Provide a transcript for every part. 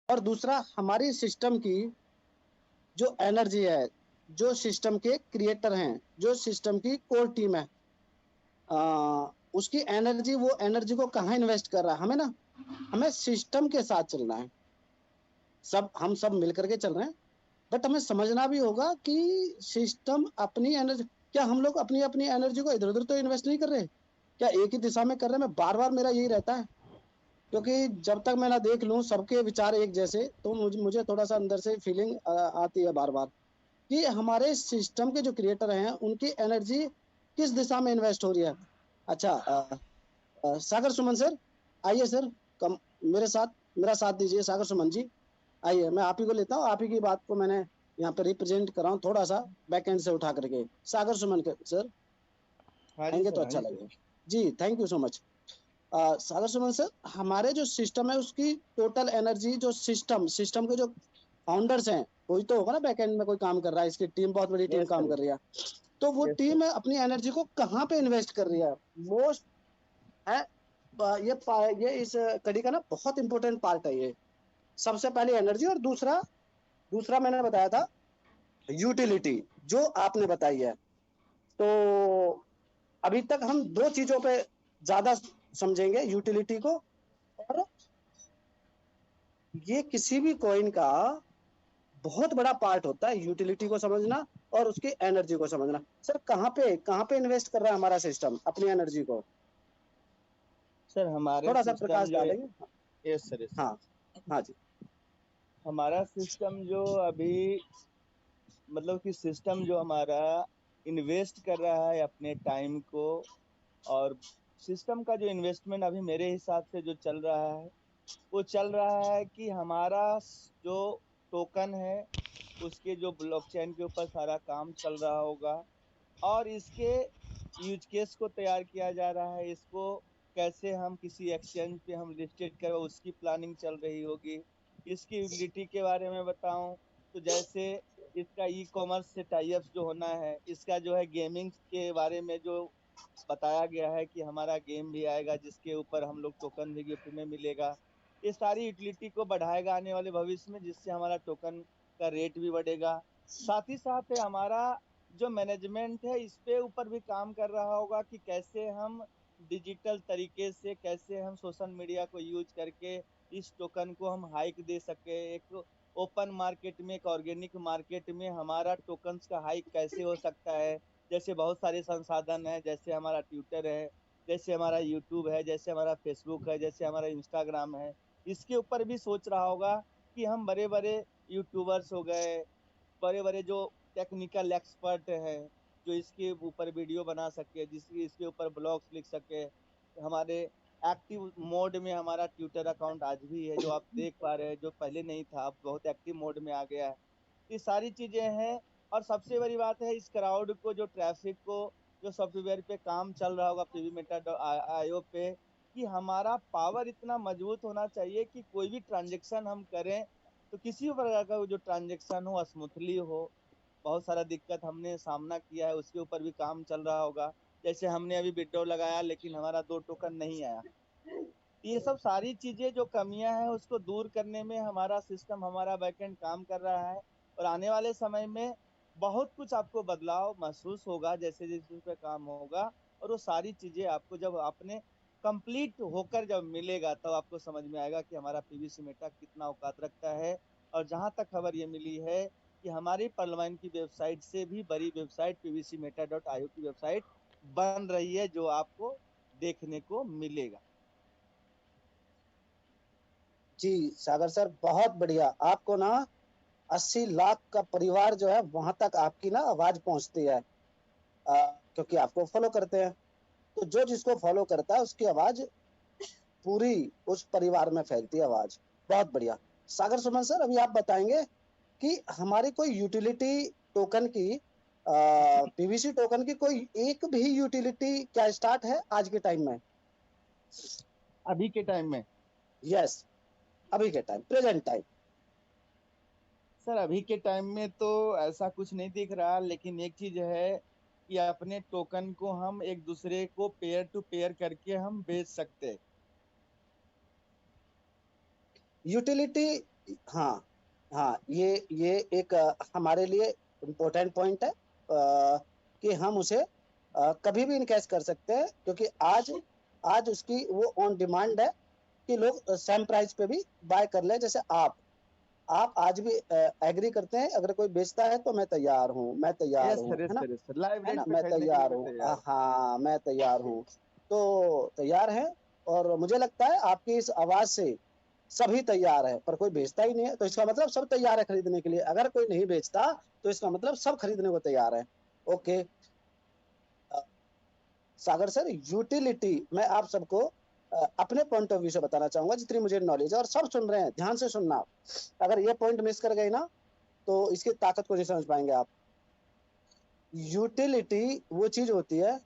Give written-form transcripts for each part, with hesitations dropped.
और दूसरा हमारी सिस्टम की जो एनर्जी है, जो सिस्टम के क्रिएटर हैं, जो सिस्टम की कोर टीम है, उसकी एनर्जी, वो एनर्जी को कहाँ इन्वेस्ट कर रहा है, हमें ना, हमें सिस्टम के साथ चलना है। सब हम सब मिलकर के चल रहे हैं, बट हमें समझना भी होगा कि सिस्टम अपनी एनर्जी, क्या हम लोग अपनी अपनी एनर्जी को इधर उधर तो इन्वेस्ट नहीं कर रहे, क्या एक ही दिशा में कर रहे हैं? मैं बार बार मेरा यही रहता है, क्योंकि जब तक मैं ना देख लूं सबके विचार एक जैसे, तो मुझे थोड़ा सा अंदर से फीलिंग आती है बार बार कि हमारे सिस्टम के जो क्रिएटर हैं उनकी एनर्जी किस दिशा में इन्वेस्ट हो रही है। अच्छा, सागर सुमन सर, आइए सर, कम मेरे साथ, मेरा साथ दीजिए सागर सुमन जी। आइए, मैं आप ही को लेता हूँ, आप ही की बात को मैंने यहाँ पे रिप्रेजेंट कर रहा हूँ थोड़ा सा बैक एंड से उठा करके। सागर सुमन सर हाँ जी आएंगे सर, तो हाँ अच्छा जी सर। लगेगा। जी, thank you so much. Sagar Suman sir, हमारे जो सिस्टम है उसकी टोटल एनर्जी, जो सिस्टम सिस्टम के जो फाउंडर्स हैं, कोई तो होगा ना बैक एंड में कोई काम कर रहा है, इसकी टीम, बहुत बड़ी टीम यस काम सर। कर रही है, तो वो यस सर। टीम अपनी एनर्जी को कहाँ पे इन्वेस्ट कर रही है, मोस्ट है। ये इस कड़ी का ना बहुत इंपॉर्टेंट पार्ट है ये। सबसे पहले एनर्जी, और दूसरा, दूसरा मैंने बताया था यूटिलिटी, जो आपने बताई है। तो अभी तक हम दो चीजों पे ज्यादा समझेंगे, यूटिलिटी को, और ये किसी भी कॉइन का बहुत बड़ा पार्ट होता है, यूटिलिटी को समझना और उसकी एनर्जी को समझना। सर कहाँ पे इन्वेस्ट कर रहा है हमारा सिस्टम अपनी एनर्जी को, सर हमारे थोड़ा सा सिस्टम प्रकाश जो है। डालेंगे? Yes sir, yes sir. हाँ, हाँ जी। हमारा सिस्टम जो अभी, मतलब कि सिस्टम जो हमारा इन्वेस्ट कर रहा है अपने टाइम को, और सिस्टम का जो इन्वेस्टमेंट अभी मेरे हिसाब से जो चल रहा है, वो चल रहा है कि हमारा जो टोकन है उसके जो ब्लॉकचेन के ऊपर सारा काम चल रहा होगा, और इसके यूज केस को तैयार किया जा रहा है। इसको कैसे हम किसी एक्सचेंज पे हम लिस्टेड करें, उसकी प्लानिंग चल रही होगी। इसकी यूटिलिटी के बारे में बताऊं तो जैसे इसका ई कॉमर्स से टाई अप्स जो होना है, इसका जो है गेमिंग के बारे में जो बताया गया है कि हमारा गेम भी आएगा जिसके ऊपर हम लोग टोकन भी गिफ्ट में मिलेगा। ये सारी यूटिलिटी को बढ़ाएगा आने वाले भविष्य में, जिससे हमारा टोकन का रेट भी बढ़ेगा। साथ ही साथ हमारा जो मैनेजमेंट है इस पे ऊपर भी काम कर रहा होगा कि कैसे हम डिजिटल तरीके से, कैसे हम सोशल मीडिया को यूज करके इस टोकन को हम हाइक दे सके। एक ओपन मार्केट में, एक ऑर्गेनिक मार्केट में हमारा टोकन्स का हाइक कैसे हो सकता है। जैसे बहुत सारे संसाधन है, जैसे हमारा ट्विटर है, जैसे हमारा यूट्यूब है, जैसे हमारा फेसबुक है, जैसे हमारा इंस्टाग्राम है। इसके ऊपर भी सोच रहा होगा कि हम बड़े बड़े यूट्यूबर्स हो गए, बड़े बड़े जो टेक्निकल एक्सपर्ट हैं, जो इसके ऊपर वीडियो बना सके, जिसकी इसके ऊपर ब्लॉग्स लिख सके। हमारे एक्टिव मोड में हमारा ट्विटर अकाउंट आज भी है, जो आप देख पा रहे हैं, जो पहले नहीं था, अब बहुत एक्टिव मोड में आ गया है। ये सारी चीजें हैं। और सबसे बड़ी बात है, इस क्राउड को, जो ट्रैफिक को, जो सॉफ्टवेयर पे काम चल रहा होगा पीवी मेटा आईओ पे, कि हमारा पावर इतना मजबूत होना चाहिए कि कोई भी ट्रांजेक्शन हम करें तो किसी भी प्रकार का जो ट्रांजेक्शन हो स्मूथली हो। बहुत सारा दिक्कत हमने सामना किया है, उसके ऊपर भी काम चल रहा होगा। जैसे हमने अभी विड्रॉ लगाया लेकिन हमारा 2 टोकन नहीं आया। ये सब सारी चीजें जो कमियां हैं उसको दूर करने में हमारा सिस्टम, हमारा बैकएंड काम कर रहा है। और आने वाले समय में बहुत कुछ आपको बदलाव महसूस होगा जैसे जैसे उस पर काम होगा। और वो सारी चीजें आपको जब आपने कंप्लीट होकर जब मिलेगा तब आपको समझ में आएगा कि हमारा पीवीसी मेटा कितना औकात रखता है। और जहां तक खबर ये मिली है कि हमारी पार्लियामेंट की वेबसाइट से भी बड़ी वेबसाइट pvcmeta.io की वेबसाइट बन रही है, जो आपको देखने को मिलेगा। जी सागर सर, बहुत बढ़िया। आपको ना 80 लाख का परिवार जो है वहां तक आपकी ना आवाज पहुंचती है, क्योंकि आपको फॉलो करते हैं। तो जो जिसको फॉलो करता है उसकी आवाज पूरी उस परिवार में फैलती है आवाज। बहुत बढ़िया। सागर सुमन सर, अभी आप बताएंगे कि हमारी कोई यूटिलिटी टोकन की, पीवीसी टोकन की कोई एक भी यूटिलिटी क्या स्टार्ट है आज के टाइम में? अभी के टाइम में यस, अभी के टाइम, प्रेजेंट टाइम। सर, अभी के टाइम में तो ऐसा कुछ नहीं दिख रहा, लेकिन एक चीज है कि अपने टोकन को हम एक दूसरे को पेयर टू पेयर करके हम बेच सकते हैं। यूटिलिटी हाँ, हाँ, ये एक हमारे लिए इम्पोर्टेंट पॉइंट है कि हम उसे कभी भी इनकैश कर सकते हैं, क्योंकि आज आज उसकी वो ऑन डिमांड है कि लोग सेम प्राइस पे भी बाय कर लें। जैसे आप आज भी एग्री करते हैं, अगर कोई बेचता है तो मैं तैयार हूँ, मैं तैयार यस हूँ, sir, yes sir, yes sir, live है रेट ना, पे मैं खरीदने के लिए तैयार मैं हूँ, तैयार हूँ। हाँ, मैं तैयार हूँ। तो तैयार है, और मुझे लगता है आपकी इस आवाज़ से सभी तैयार है, पर कोई बेचता ही नहीं है, तो इसका मतलब सब तैयार है खरीदने के लिए। अगर कोई नहीं बेचता, तो इसका मतलब सब खरीदने को तैयार है। ओके। सागर सर, यूटिलिटी मैं आप सबको अपने पॉइंट ऑफ व्यू से बताना चाहूंगा, जितनी मुझे नॉलेज है, और सब सुन रहे हैं, ध्यान से सुनना। अगर ये पॉइंट मिस कर गए ना, तो इसकी ताकत को नहीं समझ पाएंगे आप। यूटिलिटी वो चीज होती है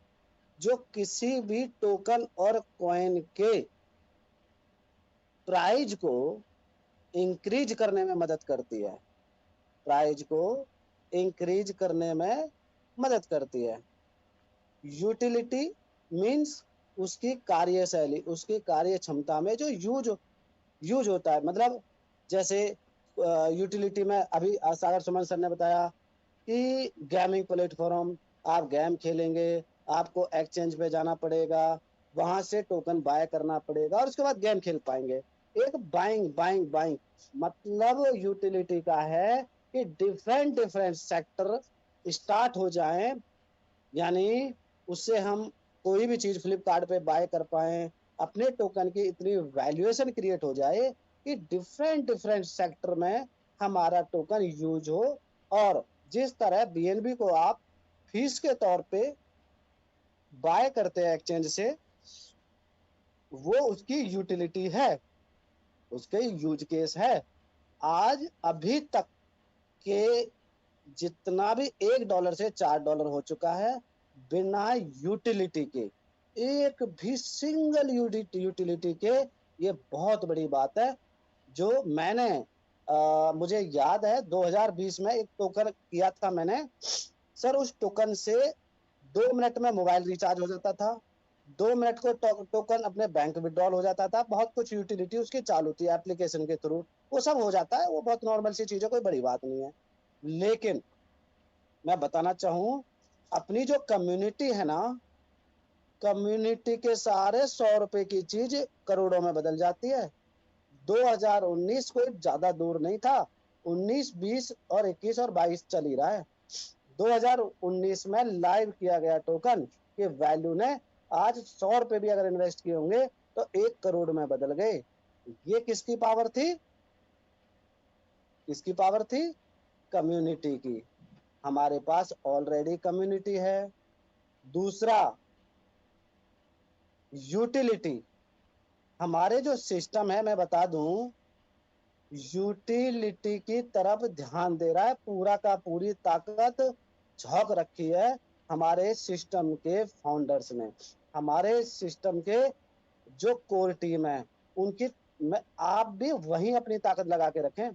जो किसी भी टोकन और कॉइन के प्राइज को इंक्रीज करने में मदद करती है, प्राइज को इंक्रीज करने में मदद करती है। यूटिलिटी मीन्स उसकी कार्यशैली, उसकी कार्य क्षमता में जो यूज होता है। मतलब जैसे यूटिलिटी में अभी सागर सुमन सर ने बताया कि गेमिंग प्लेटफॉर्म, आप गेम खेलेंगे, आपको एक्सचेंज पे जाना पड़ेगा, वहां से टोकन बाय करना पड़ेगा, और उसके बाद गेम खेल पाएंगे। एक बाइंग बाइंग बाइंग मतलब यूटिलिटी का है कि डिफरेंट डिफरेंट सेक्टर स्टार्ट हो जाएं, यानी उससे हम कोई भी चीज फ्लिपकार्ट पे बाय कर पाए, अपने टोकन की इतनी वैल्यूएशन क्रिएट हो जाए कि डिफरेंट डिफरेंट सेक्टर में हमारा टोकन यूज हो। और जिस तरह बीएनबी को आप फीस के तौर पे बाय करते हैं एक्सचेंज से, वो उसकी यूटिलिटी है, उसके यूज केस है। आज अभी तक के जितना भी $1 से $4 हो चुका है, बिना यूटिलिटी के, एक भी सिंगल यूटिलिटी के, ये बहुत बड़ी बात है। जो मैंने मुझे याद है 2020 में एक टोकन किया था मैंने सर, उस टोकन से 2 मिनट में मोबाइल रिचार्ज हो जाता था, 2 मिनट को टोकन अपने बैंक विड्रॉल हो जाता था, बहुत कुछ यूटिलिटी उसकी चालू थी एप्लीकेशन के थ्रू, वो सब हो जाता है, वो बहुत नॉर्मल सी चीज है, कोई बड़ी बात नहीं है। लेकिन मैं बताना चाहूँ, अपनी जो कम्युनिटी है ना, कम्युनिटी के सहारे 100 रुपए की चीज करोड़ों में बदल जाती है। 2019 कोई ज्यादा दूर नहीं था, 19, 20 और 21 और 22 चल ही रहा है। 2019 में लाइव किया गया टोकन के वैल्यू ने आज 100 रुपए भी अगर इन्वेस्ट किए होंगे तो 1 करोड़ में बदल गए। ये किसकी पावर थी? किसकी पावर थी? कम्युनिटी की। हमारे पास ऑलरेडी कम्युनिटी है। दूसरा, यूटिलिटी। हमारे जो सिस्टम है, मैं बता दूं, यूटिलिटी की तरफ ध्यान दे रहा है, पूरा का पूरी ताकत झोंक रखी है हमारे सिस्टम के फाउंडर्स ने। हमारे सिस्टम के जो कोर टीम है उनकी, में आप भी वहीं अपनी ताकत लगा के रखें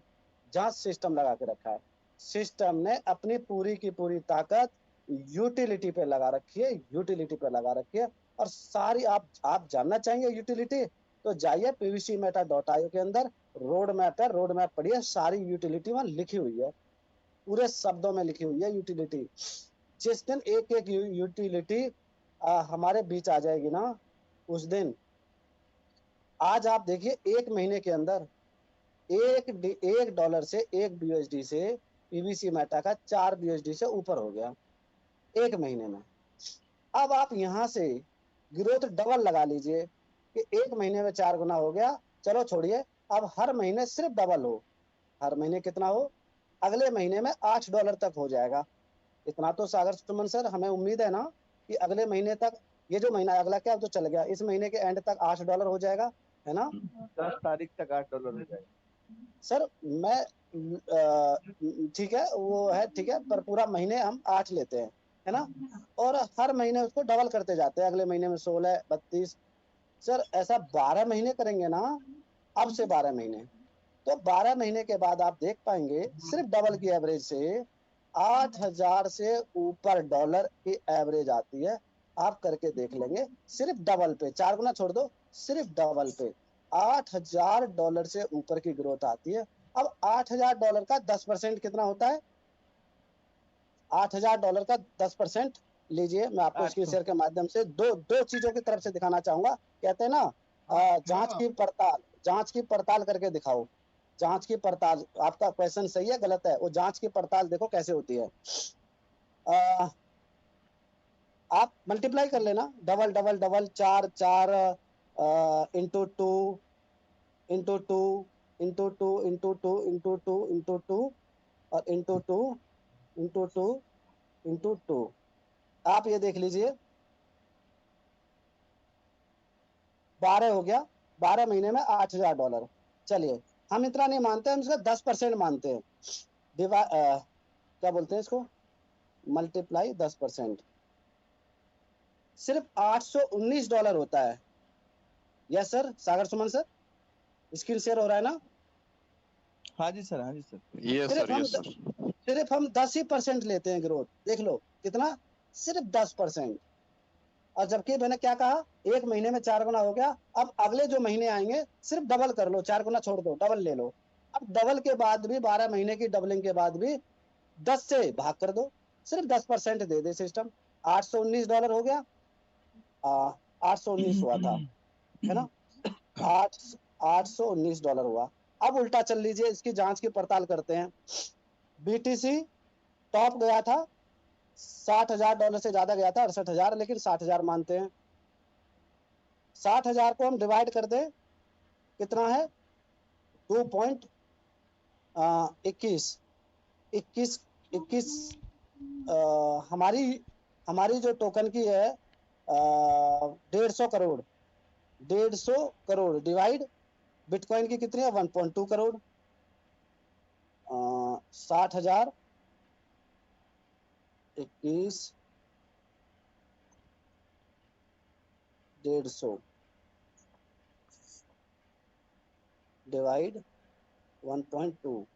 जहां सिस्टम लगा के रखा है। सिस्टम ने अपनी पूरी की पूरी ताकत यूटिलिटी पे लगा रखी है, यूटिलिटी पे लगा रखी है। और सारी आप जानना चाहेंगे यूटिलिटी, तो जाइए pvcmeta.io के अंदर, रोड मैप है, रोड मैप पढ़िए, सारी यूटिलिटी वहां लिखी हुई है, पूरे शब्दों में लिखी हुई है यूटिलिटी। जिस दिन एक एक यूटिलिटी हमारे बीच आ जाएगी ना, उस दिन, आज आप देखिए, एक महीने के अंदर $1 से, एक बीएसडी से, पीवीसी मेटा का 4 बीएसडी से ऊपर हो गया एक महीने में। अब आप यहां से ग्रोथ डबल लगा लीजिए कि एक महीने में 4 गुना हो गया। चलो छोड़िए, अब हर महीने सिर्फ डबल हो, हर महीने कितना हो? अगले महीने में $8 तक हो जाएगा। इतना तो सागर सुमन सर हमें उम्मीद है ना कि अगले महीने तक, ये जो महीना अगला क्या, अब तो चल गया, इस महीने के एंड तक $8 हो जाएगा, है ना? 10 तारीख तक $8 हो जाएगा। सर मैं ठीक है, वो है, ठीक है, पर पूरा महीने हम 8 लेते हैं, है ना? और हर महीने उसको डबल करते जाते हैं, अगले महीने में 16, 32। सर ऐसा 12 महीने करेंगे ना, अब से 12 महीने, तो 12 महीने के बाद आप देख पाएंगे सिर्फ डबल की एवरेज से 8,000 से ऊपर डॉलर की एवरेज आती है। आप करके देख लेंगे, सिर्फ डबल पे, 4 गुना छोड़ दो, सिर्फ डबल पे $8,000 से ऊपर की ग्रोथ आती है। अब $8,000 का 10% कितना होता है? $8,000 का 10% लीजिए, मैं आपको स्क्रीन 800। शेयर के माध्यम से दो चीजों की तरफ से दिखाना चाहूंगा। कहते हैं ना जांच की पड़ताल करके दिखाओ। जांच की पड़ताल, आपका क्वेश्चन सही है गलत है, वो जांच की पड़ताल देखो कैसे होती है। आ, आप मल्टीप्लाई कर लेना, डबल डबल डबल, चार चार, into two into two into two into two into two into two और into two into two into two. आप ये देख लीजिए, 12 हो गया, 12 महीने में $8,000। चलिए, हम इतना नहीं मानते, हम इसका 10% मानते हैं। क्या बोलते हैं इसको, मल्टीप्लाई 10%, सिर्फ $819 होता है। यस सर, सागर सुमन सर, स्क्रीन शेयर हो रहा है ना? हाँ जी सर, हाँ जी सर। यस सिर्फ सर, हम यस सर। सिर्फ हम 10% लेते हैं ग्रोथ, देख लो कितना, सिर्फ 10%। और जबकि मैंने क्या कहा, एक महीने में 4 गुना हो गया। अब अगले जो महीने आएंगे सिर्फ डबल कर लो, 4 गुना छोड़ दो, डबल ले लो। अब डबल के बाद भी, 12 महीने की डबलिंग के बाद भी 10 से भाग कर दो, सिर्फ 10% दे दे सिस्टम। $819 हो गया, 819 हुआ था, है ना? $819 हुआ। अब उल्टा चल लीजिए, इसकी जांच की पड़ताल करते हैं। बीटीसी टॉप गया था, $60,000 से ज्यादा गया था, 68,000, लेकिन 60,000 मानते हैं। 60,000 को हम डिवाइड कर दें, कितना है? 2.21 21 21 हमारी हमारी जो टोकन की है 150 करोड़, 150 करोड़ डिवाइड बिटकॉइन की कितनी है? 1.2 करोड़। 60,000 21 150 डिवाइड 1.2,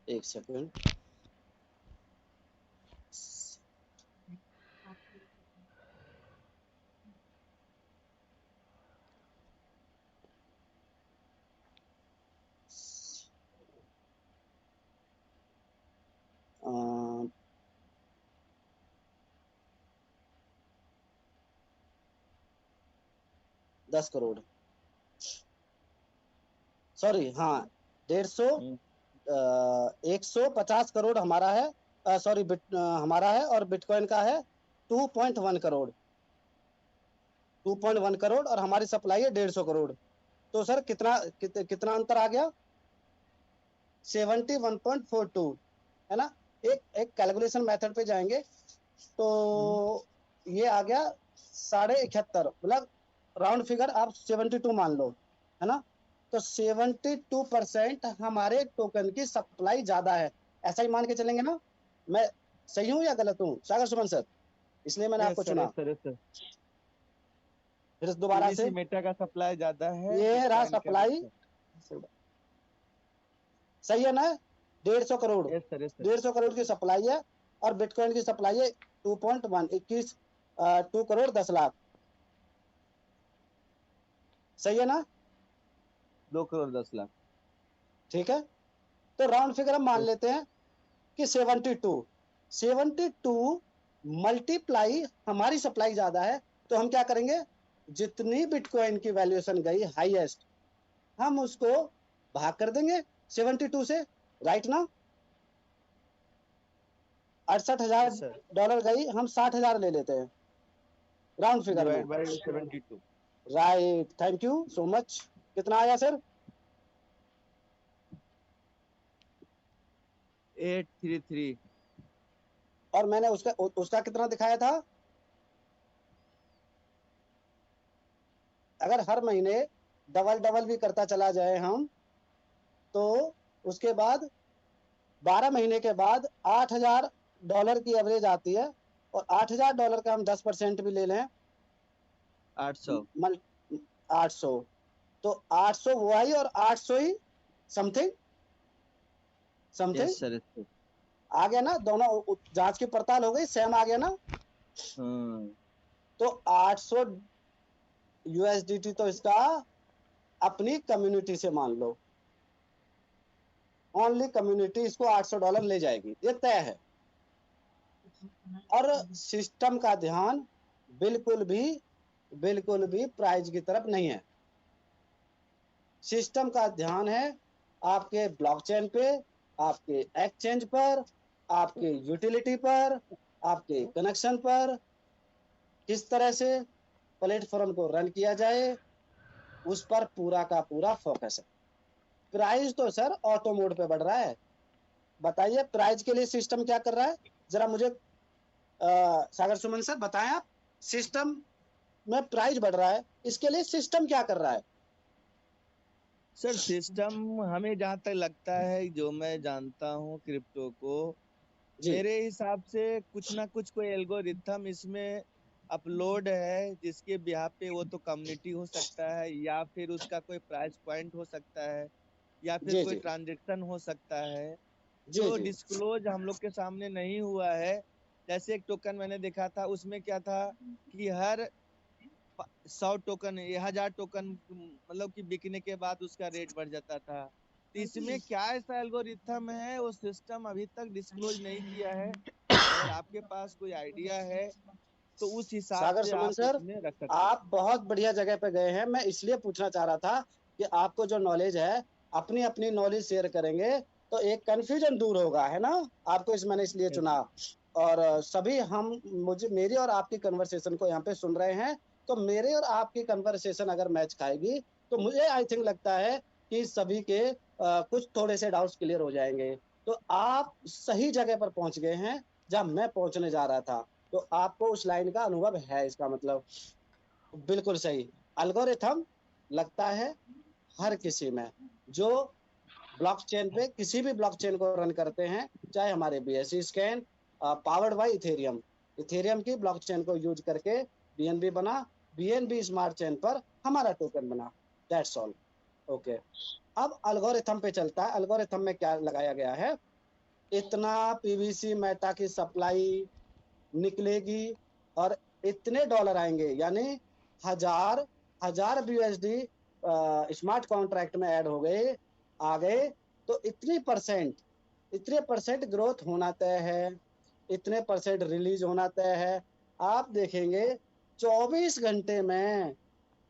एक सेकेंड, अ, $10 करोड़, सॉरी, हाँ, 150, 150 करोड़ हमारा है, सॉरी, हमारा है, और बिटकॉइन का है 2.1 करोड़, 2.1 करोड़, और हमारी सप्लाई है 150 करोड़। तो सर कितना अंतर आ गया? 71.42, है ना? एक कैलकुलेशन मेथड पे जाएंगे तो ये आ गया 71.5, मतलब राउंड फिगर आप 72 मान लो, है ना? तो 72% हमारे टोकन की सप्लाई ज्यादा है, ऐसा ही मान के चलेंगे ना? मैं सही हूं या गलत हूं सागर सुमन सर? इसलिए मैंने आपको चुना। सर फिर दोबारा से, मेटा का सप्लाई ज्यादा है, ये रहा बिटकॉइन का सप्लाई, सही है ना? 150 crore, yes sir, yes sir. 150 crore की सप्लाई है, और बिटकॉइन की सप्लाई है 2.1 21 2 करोड़ 10 लाख, सही है ना? 2 करोड़ 10 लाख। ठीक है, तो राउंड फिगर हम मान यस। लेते हैं कि 72 मल्टीप्लाई, हमारी सप्लाई ज्यादा है, तो हम क्या करेंगे, जितनी बिटकॉइन की वैल्यूएशन गई हाईएस्ट, हम उसको भाग कर देंगे 72 से, राइट ना? यस सर, $68,000 गई, हम 60,000 ले लेते हैं राउंड फिगर में, divide by 72। Right, thank you so much. कितना आया सर? 833। और मैंने उसका कितना दिखाया था? अगर हर महीने डबल डबल भी करता चला जाए हम, तो उसके बाद 12 महीने के बाद $8,000 की एवरेज आती है, और $8,000 का हम 10% भी ले लें, 800। 800, तो 800 वो आई, और 800 ही something something yes sir, yes sir. आ गया ना, दोनों जांच की पड़ताल हो गई, सेम आ गया ना। तो 800 यूएसडीटी तो इसका अपनी कम्युनिटी से मान लो, ओनली कम्युनिटी इसको $800 ले जाएगी, ये तय है। और सिस्टम का ध्यान बिल्कुल भी प्राइस की तरफ नहीं है। सिस्टम का ध्यान है आपके ब्लॉकचेन पे, आपके एक्सचेंज पर, आपके यूटिलिटी पर, आपके कनेक्शन पर, किस तरह से प्लेटफॉर्म को रन किया जाए, उस पर पूरा का पूरा फोकस है। प्राइस तो सर ऑटो मोड पे बढ़ रहा है। बताइए प्राइस के लिए सिस्टम क्या कर रहा है, जरा मुझे सागर सुमन सर बताएं आप। सिस्टम में प्राइस बढ़ रहा है, इसके लिए सिस्टम क्या कर रहा है? सर सिस्टम हमें जहां तक लगता है, जो मैं जानता हूँ क्रिप्टो को, जी मेरे हिसाब से कुछ ना कुछ कोई एल्गोरिथम इसमें अपलोड है, जिसके बिहाफ पे वो तो कम्युनिटी हो सकता है, या फिर उसका कोई प्राइस पॉइंट हो सकता है, या फिर जी कोई जी ट्रांजेक्शन हो सकता है, जी जो जी डिस्क्लोज हम लोग के सामने नहीं हुआ है। जैसे एक टोकन मैंने देखा था, उसमें क्या था कि हर 100 टोकन, 1000 टोकन मतलब कि बिकने के बाद उसका रेट बढ़ जाता था। तो इसमें क्या ऐसा एल्गोरिथम है, वो सिस्टम अभी तक डिस्क्लोज नहीं किया है। अगर आपके पास कोई आइडिया है तो उस हिसाब सागर से सुमन आप सर, उसमें रख सकते आप हैं। बहुत बढ़िया जगह पे गए हैं। मैं इसलिए पूछना चाह रहा था कि आपको जो नॉलेज है, अपनी अपनी नॉलेज शेयर करेंगे तो एक कंफ्यूजन दूर होगा, है ना। आपको मैंने इसलिए यस चुना। और सभी हम, मुझे, मेरी और आपकी कन्वर्सेशन को यहाँ पे सुन रहे हैं, तो मेरे और आपकी कन्वर्सेशन अगर मैच खाएगी तो मुझे आई थिंक लगता है कि सभी के कुछ थोड़े से डाउट्स क्लियर हो जाएंगे। तो आप सही जगह पर पहुंच गए हैं जहां मैं पहुंचने जा रहा था। तो आपको उस लाइन का अनुभव है, इसका मतलब बिल्कुल सही। एल्गोरिथम लगता है हर किसी में जो ब्लॉकचेन पे, किसी भी ब्लॉकचेन को रन करते हैं, चाहे हमारे BSc scan powered by Ethereum, Ethereum की ब्लॉकचेन को यूज करके बीएनबी बना, बीएनबी स्मार्ट चेन पर हमारा टोकन बना, दैट्स ऑल। ओके, अब एल्गोरिथम पे चलता है। एल्गोरिथम में क्या लगाया गया है, इतना पीवीसी मेटा की सप्लाई निकलेगी और इतने डॉलर आएंगे, यानी हजार हजार यूएसडी स्मार्ट कॉन्ट्रैक्ट में ऐड हो गए, आ गए, तो इतने परसेंट ग्रोथ होना तय है, इतने परसेंट रिलीज होना तय है। आप देखेंगे 24 घंटे में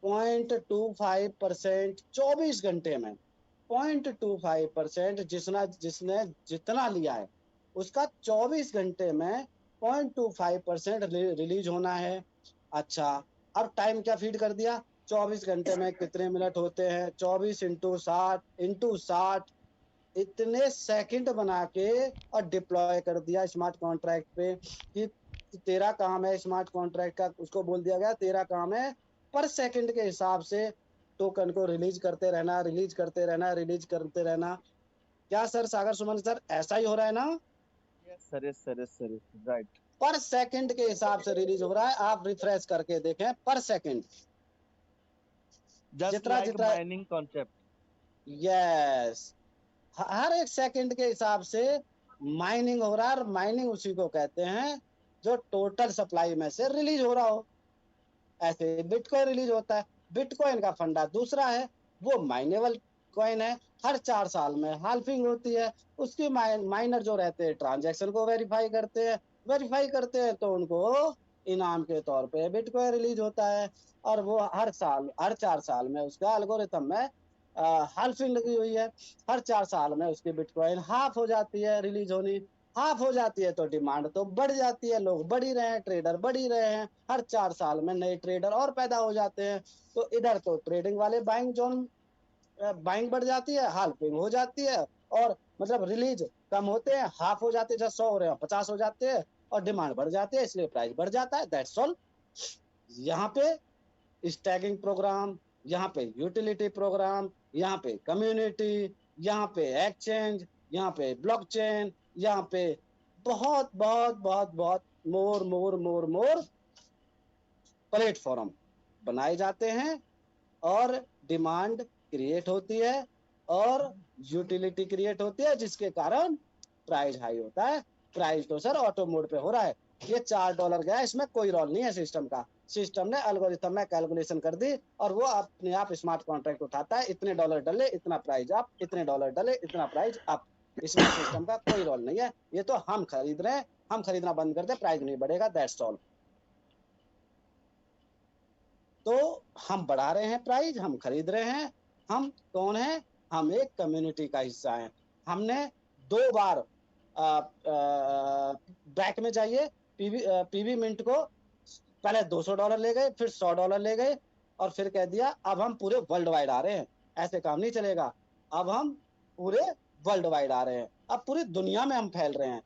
0.25%, 24 घंटे में 0.25%, जिसने जितना लिया है उसका 24 घंटे में 0.25% रिलीज होना है। अच्छा, अब टाइम क्या फीड कर दिया, 24 घंटे में कितने मिनट होते हैं, 24 × 60 इतने सेकंड बना के और डिप्लॉय कर दिया स्मार्ट कॉन्ट्रैक्ट पे कि तेरा काम है, स्मार्ट कॉन्ट्रैक्ट का उसको बोल दिया गया तेरा काम है पर सेकंड के हिसाब से टोकन को रिलीज करते रहना, रिलीज करते रहना, रिलीज करते रहना। क्या सर, सागर सुमन सर, ऐसा ही हो रहा है ना? Yes sir, yes sir, yes sir, right. पर सेकंड के हिसाब से रिलीज हो रहा है, आप रिफ्रेश करके देखें, पर सेकंड, जस्ट जितना लाइक जितना, माइनिंग कॉन्सेप्ट। यस, हर एक सेकंड के हिसाब से माइनिंग हो रहा है। और माइनिंग उसी को कहते हैं जो टोटल सप्लाई में से रिलीज हो रहा हो। ऐसे बिटकॉइन रिलीज होता है। बिटकॉइन का फंडा दूसरा है, वो माइनेबल कॉइन है, हर 4 साल में हाल्फिंग होती है। उसकी माइनर जो रहते हैं ट्रांजैक्शन को वेरीफाई करते हैं तो उनको इनाम के तौर पे बिटकॉइन रिलीज होता है। और वो हर साल, हर 4 साल में उसका एल्गोरिथम में हाल्फिंग लगी हुई है। हर 4 साल में उसकी बिटकॉइन हाफ हो जाती है रिलीज होनी। हाफ हो जाती है तो डिमांड तो बढ़ जाती है, लोग बढ़ ही रहे हैं, ट्रेडर बढ़ ही रहे हैं, हर 4 साल में नए ट्रेडर और पैदा हो जाते हैं। तो इधर तो ट्रेडिंग वाले बाइंग जोन, बाइंग बढ़ जाती है, हाल्फिंग हो जाती है, और मतलब रिलीज कम होते हैं, हाफ हो जाते हैं, जैसे 100 हो रहे हैं 50 हो जाते हैं, और डिमांड बढ़ जाती है, इसलिए प्राइस बढ़ जाता है, दैट्स ऑल। यहाँ पे स्टैकिंग प्रोग्राम, यहाँ पे यूटिलिटी प्रोग्राम, यहाँ पे कम्युनिटी, यहाँ पे एक्सचेंज, यहाँ पे ब्लॉकचेन, यहाँ पे बहुत बहुत बहुत बहुत मोर मोर मोर मोर प्लेटफॉर्म बनाए जाते हैं, और डिमांड क्रिएट होती है, और यूटिलिटी क्रिएट होती है, जिसके कारण प्राइस हाई होता है। प्राइस तो सर ऑटो मोड पे हो रहा है। ये $4 गया, इसमें कोई रोल नहीं है सिस्टम का। सिस्टम ने एल्गोरिथम में कैलकुलेशन कर दी और वो अपने आप स्मार्ट कॉन्ट्रैक्ट उठाता है, इतने डॉलर डले इतना प्राइस अप, इतने डॉलर डले इतना प्राइस अप। इसमें सिस्टम का कोई रोल नहीं है। ये तो हम खरीद रहे हैं, हम खरीदना बंद कर दे, प्राइस नहीं बढ़ेगा, दैट्स ऑल। तो हम बढ़ा रहे हैं प्राइस, हम खरीद रहे हैं। हम कौन है? हम एक कम्युनिटी का हिस्सा हैं। हमने 2 बार बैक में जाइए, पीवी मिंट को पहले $200 ले गए, फिर $100 ले गए और फिर कह दिया अब हम पूरे वर्ल्ड वाइड आ रहे हैं। ऐसे काम नहीं चलेगा। अब हम पूरे वर्ल्ड वाइड आ रहे हैं, अब पूरी दुनिया में हम फैल रहे हैं।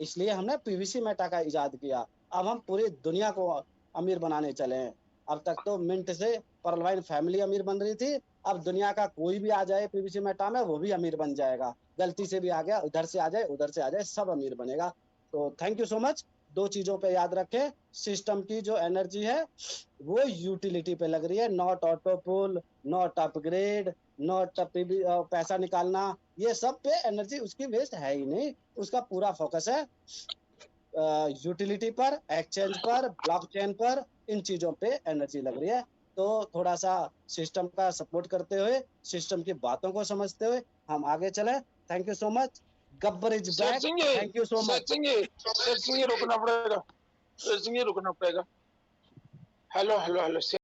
इसलिए हमने पीवीसी मेटा का इजाद किया। अब हम पूरी दुनिया को अमीर बनाने चले हैं। अब तक तो मिंट से पर्लवाइन फैमिली अमीर बन रही थी, अब दुनिया का कोई भी आ जाए पीवीसी मेटा में वो भी अमीर बन जाएगा। गलती से भी आ गया, उधर से आ जाए उधर से आ जाए, सब अमीर बनेगा। तो थैंक यू सो मच। 2 चीजों पे याद रखें, सिस्टम की जो एनर्जी है वो यूटिलिटी पे लग रही है, not auto pool, not upgrade, not पैसा निकालना, ये सब पे एनर्जी उसकी वेस्ट है ही नहीं। उसका पूरा फोकस है यूटिलिटी पर, एक्सचेंज पर, ब्लॉकचेन पर, इन चीजों पे एनर्जी लग रही है। तो थोड़ा सा सिस्टम का सपोर्ट करते हुए, सिस्टम की बातों को समझते हुए हम आगे चले। Thank you so much. Gabbar is back. Thank you so much. रुकना पड़ेगा, रुकना पड़ेगा। Hello hello hello.